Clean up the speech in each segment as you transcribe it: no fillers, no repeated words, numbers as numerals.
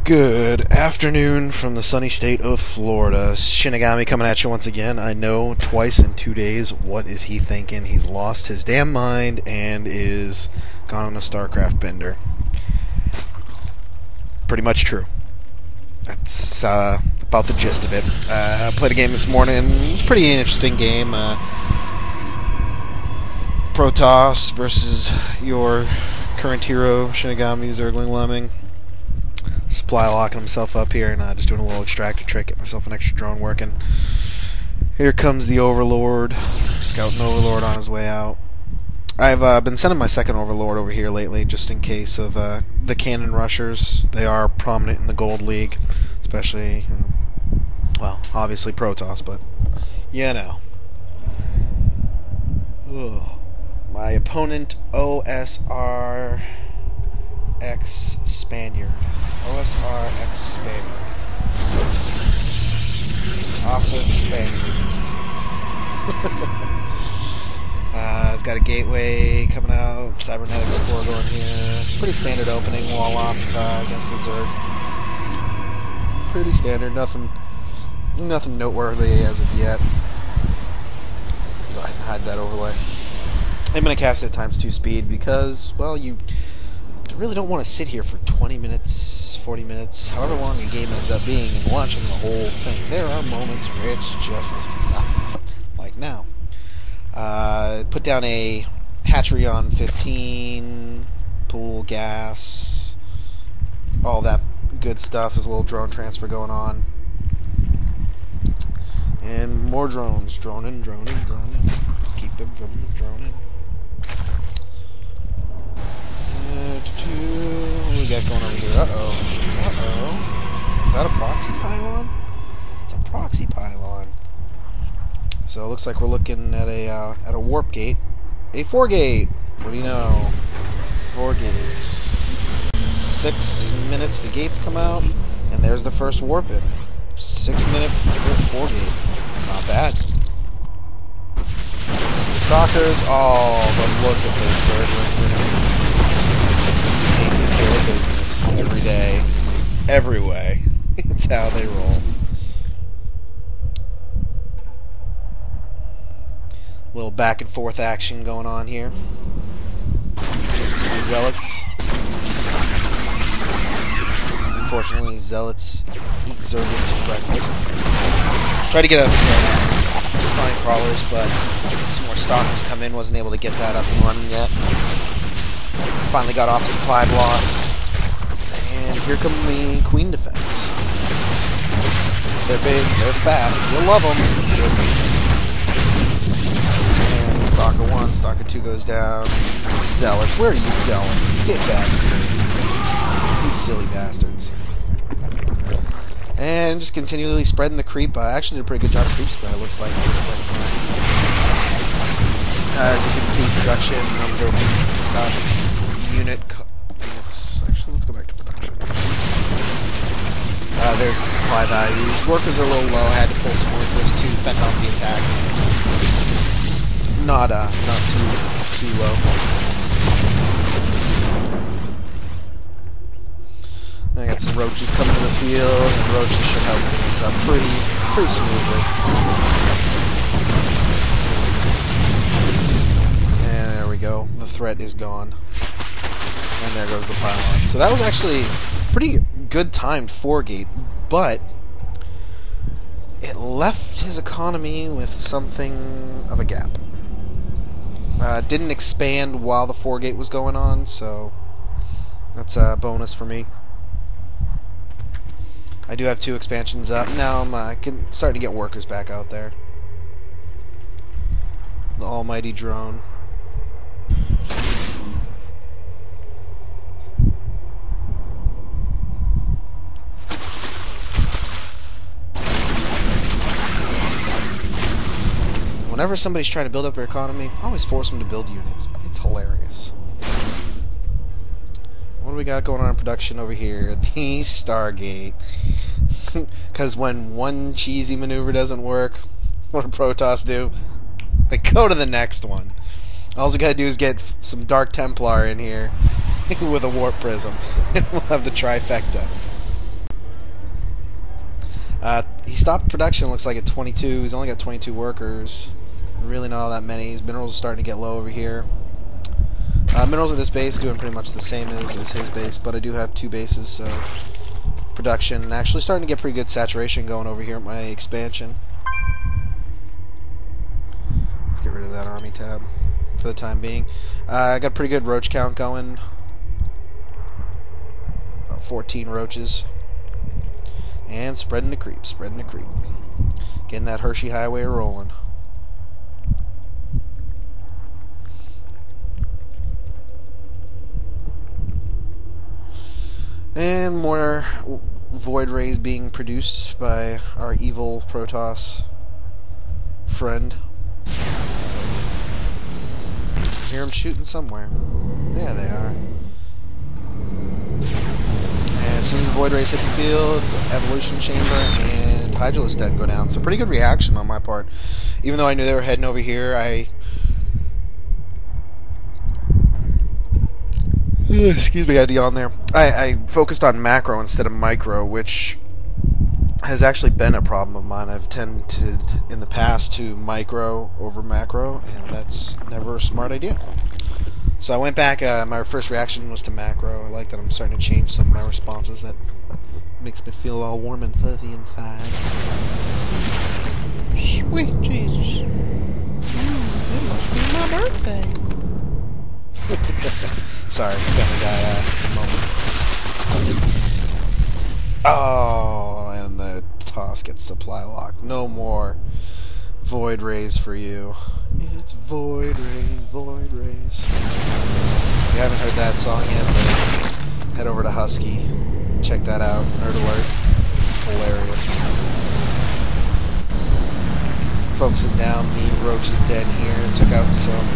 Good afternoon from the sunny state of Florida. Shinigami coming at you once again. I know, twice in 2 days. What is he thinking? He's lost his damn mind and is gone on a StarCraft bender. Pretty much true. That's about the gist of it. I played a game this morning. It was a pretty interesting game. Protoss versus your current hero, Shinigami Zergling Lemming. Supply locking himself up here and just doing a little extractor trick, get myself an extra drone working. Here comes the Overlord, scouting Overlord on his way out. I've been sending my second Overlord over here lately just in case of the cannon rushers. They are prominent in the Gold League, especially, well, obviously Protoss, but you know. Ugh. My opponent, OSR X Spaniard. OSR X Spaniard. Awesome Spaniard. It's got a gateway coming out, cybernetic score going here. Pretty standard opening wall up against the Zerg. Pretty standard, nothing noteworthy as of yet. Go ahead and hide that overlay. I'm going to cast it at ×2 speed because, well, you really don't want to sit here for 20 minutes, 40 minutes, however long a game ends up being, and watching the whole thing. There are moments where it's just like now. Put down a hatchery on 15, pool, gas, all that good stuff. There's a little drone transfer going on. And more drones. Droning. Keep them droning. What do we got going over here? Uh-oh. Is that a proxy pylon? It's a proxy pylon. So it looks like we're looking at a warp gate. A 4-gate! What do you know? 4 gates. 6 minutes, the gates come out, and there's the first warp in. 6-minute 4-gate. Not bad. The stalkers, oh, but look at this Zerglings. Taking care of business every day, every way. It's how they roll. A little back and forth action going on here. Some Zealots. Unfortunately, Zealots eat Zerglings for breakfast. Tried to get up some Spine Crawlers, but some more Stalkers come in. Wasn't able to get that up and running yet. Finally got off a supply block. And here come the Queen Defense. They're big, they're fat, you'll love them. And Stalker 1, Stalker 2 goes down. Zealots, where are you going? Get back here. You silly bastards. And just continually spreading the creep. I actually did a pretty good job of creep spread, it looks like, at this point in time. As you can see, production, I'm building stuff. Units. Actually, let's go back to production. There's the supply values. Workers are a little low. I had to pull some workers to fend off the attack. Not too low. I got some roaches coming to the field, and roaches should help clean this up pretty smoothly. And there we go. The threat is gone. And there goes the pylon. So that was actually pretty good timed 4-gate, but it left his economy with something of a gap. Didn't expand while the 4-gate was going on, so that's a bonus for me. I do have 2 expansions up. Now I'm starting to get workers back out there. The almighty drone. Whenever somebody's trying to build up their economy, I always force them to build units. It's hilarious. What do we got going on in production over here? The Stargate. Because when one cheesy maneuver doesn't work, what do Protoss do? They go to the next one. All we gotta do is get some Dark Templar in here with a warp prism, and we'll have the trifecta. He stopped production, looks like, at 22. He's only got 22 workers. Really not all that many. His minerals are starting to get low over here. Minerals at this base doing pretty much the same as his base, but I do have 2 bases, so production actually starting to get pretty good saturation going over here at my expansion. Let's get rid of that army tab for the time being. I got a pretty good roach count going. About 14 roaches. And spreading the creep, spreading the creep. Getting that Hershey Highway rolling. And more void rays being produced by our evil Protoss friend. I hear him shooting somewhere. There they are. And as soon as the void rays hit the field, the evolution chamber and Hydralisk Den go down. So pretty good reaction on my part. Even though I knew they were heading over here, excuse me, I had to yawn there. I focused on macro instead of micro, which has actually been a problem of mine. I've tended in the past to micro over macro, and that's never a smart idea. So I went back, my first reaction was to macro. I like that I'm starting to change some of my responses. That makes me feel all warm and fuzzy inside. Sweet Jesus. It must be my birthday. Sorry, Family Guy moment. Oh, and the toss gets supply locked. No more void rays for you. It's void rays, void rays. If you haven't heard that song yet, then head over to Husky. Check that out. Nerd Alert. Hilarious. Focusing down the Roach's Den here. Took out some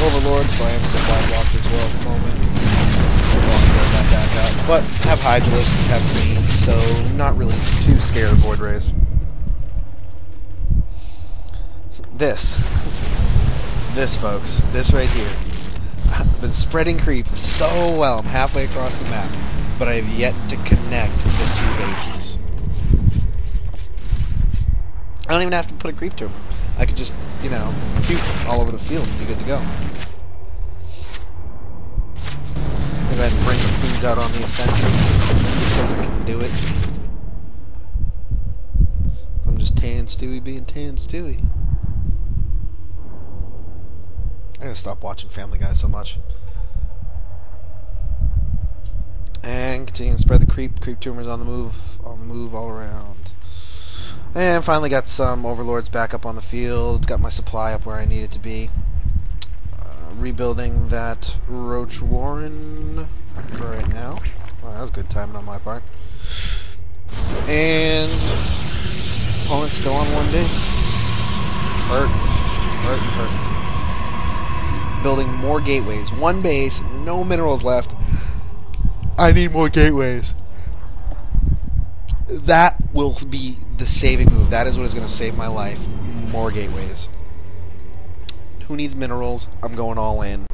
Overlord, so I am supply blocked as well at the moment. I'll build that back up. But have Hydralisks, have Queens, so not really too scared of void rays. This folks, this right here. I've been spreading creep so well. I'm halfway across the map, but I have yet to connect the 2 bases. I don't even have to put a creep to them. I could just, you know, puke all over the field and be good to go. Go ahead and bring the queens out on the offensive because I can do it. I'm just Tan Stewie being Tan Stewie. I gotta stop watching Family Guy so much. And continuing to spread the creep tumors on the move all around. And finally got some Overlords back up on the field. Got my supply up where I need it to be. Rebuilding that Roach Warren right now. Well, that was good timing on my part. And opponent's still on 1 base. Hurt. Building more gateways. 1 base, no minerals left. I need more gateways. That will be the saving move. That is what is going to save my life. More gateways. Who needs minerals? I'm going all in.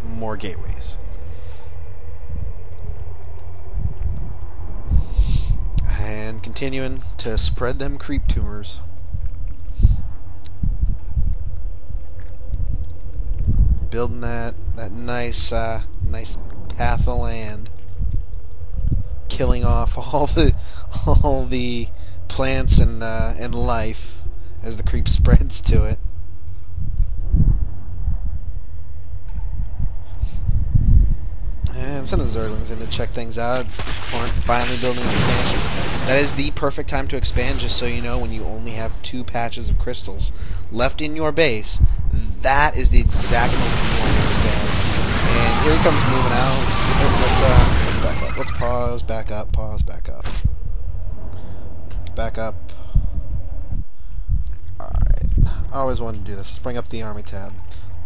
More gateways. And continuing to spread them creep tumors. Building that nice path of land. Killing off all the plants and life as the creep spreads to it. And send the Zerglings in to check things out. Finally building an expansion. That is the perfect time to expand, just so you know, when you only have 2 patches of crystals left in your base. That is the exact moment you want to expand. And here he comes moving out. Let's back up. Let's pause, back up, pause, back up. Back up. Alright. I always wanted to do this. Let's bring up the army tab.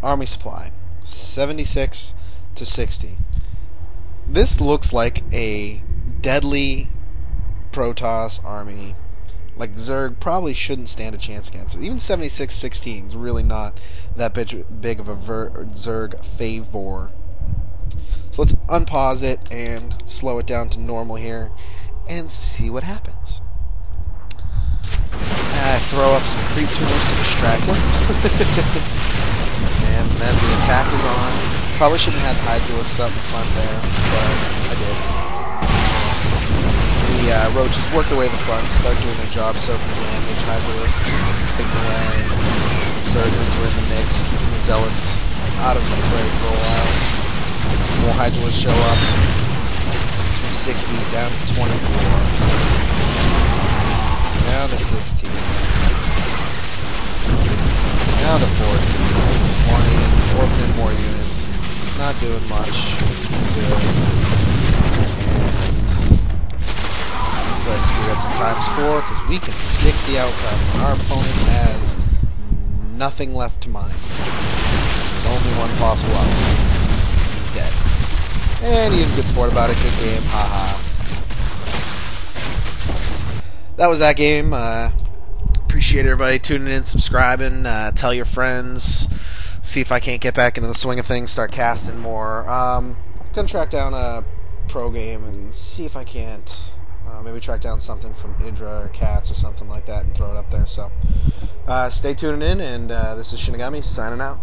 Army supply. 76 to 60. This looks like a deadly Protoss army. Like, Zerg probably shouldn't stand a chance against it. Even 76-16 is really not that big of a Zerg favor. So let's unpause it and slow it down to normal here. and see what happens. I throw up some creep tumors to distract him. And then the attack is on. Probably shouldn't have had Hydralisk up in front there, but I did. The roaches work their way to the front, start doing their job, soaking the damage. Hydralisks picking away. Surgeons were in the mix, keeping the Zealots out of the fray for a while. More Hydralisks show up. It's from 60 down to 24. Down to 16. Down to 14. 20. Orbiting more units. Not doing much. Good. And let's speed up to ×4 because we can predict the outcome. Our opponent has nothing left to mine. There's only one possible outcome. He's dead. And he's a good sport about it. Good game. Haha. That was that game. Appreciate everybody tuning in, subscribing. Tell your friends. See if I can't get back into the swing of things. Start casting more. Gonna track down a pro game and see if I can't. Maybe track down something from Idra or Cats or something like that and throw it up there. So stay tuning in, and this is Shinigami signing out.